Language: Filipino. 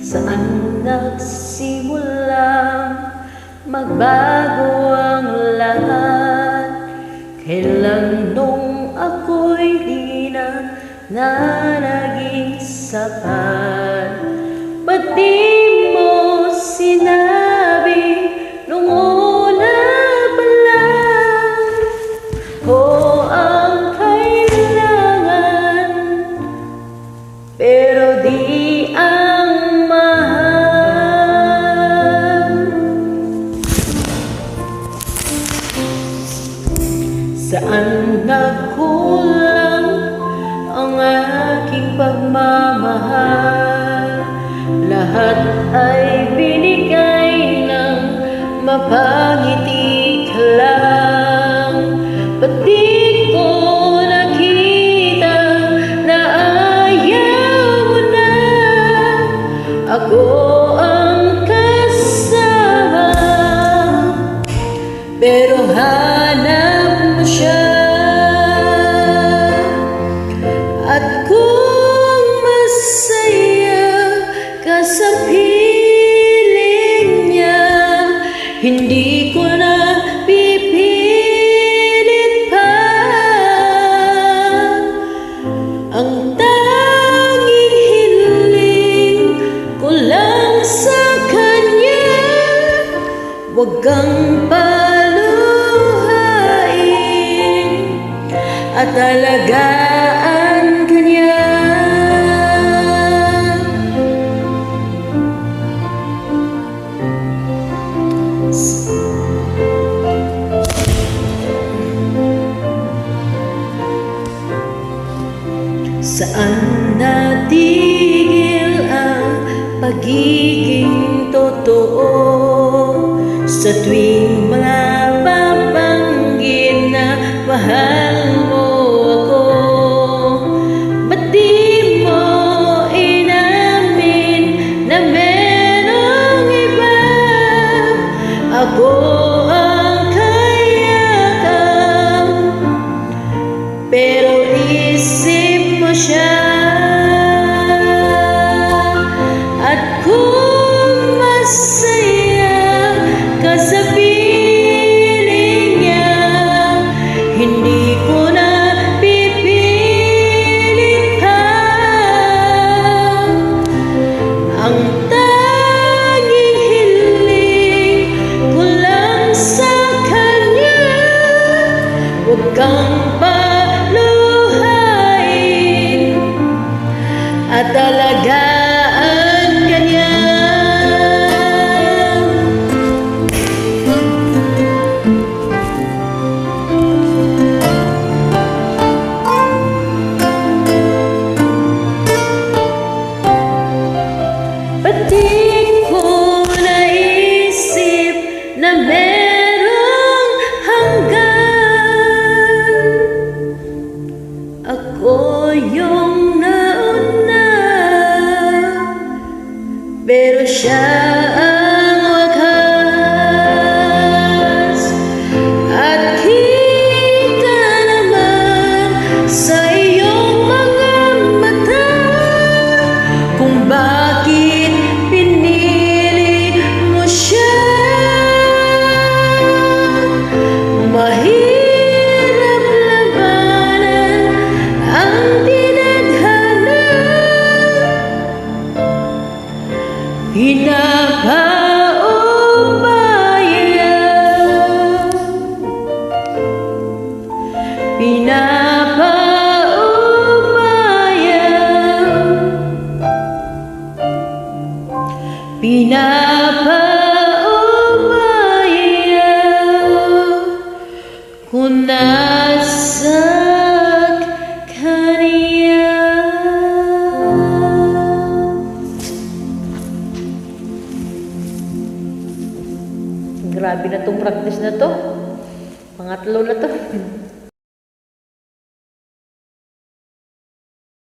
Saan nagsimulang magbago ang lahat? Kailan nung ako'y di na naging sapat? Ba't di mo sinabi nung una pa lang? Ang kailangan, pero di ang mahal. Saan nagkulang ang aking pagmamahal? Lahat ay binigay ng mapangiti ka lang. Ba't di ko nakita na ayaw mo na? Ako ang kasama, pero hanap mo siya. At kung masaya ka sa piling niya, hindi ko na pipilit pa. Ang tanging hiling ko lang sa kanya, huwag kang paluhain at alagaan ka niya. Saan natigil ang pagiging totoo? Sa tuwing mga babanggit na mahal mo ako, ba't di mo inamin na merong iba? Ako ang kayakap, pero isip mo siya. At kung masaya ka sa piling niya, hindi ko na pipilit pa. Ang tanging hiling ko lang sa kanya, huwag kang paluhain at alagaan ka niya. Ba't di ko naisip na merong hanggan? Ako yung nauna, pero siya ang wakas. At kita naman sa iyong mga mata kung bakit pinili mo siya. Mahirap labanan ang tinadhana, pinapaubaya, pinapaubaya kung nasa kanya. Grabe na tong practice na to. Pangatlo na to.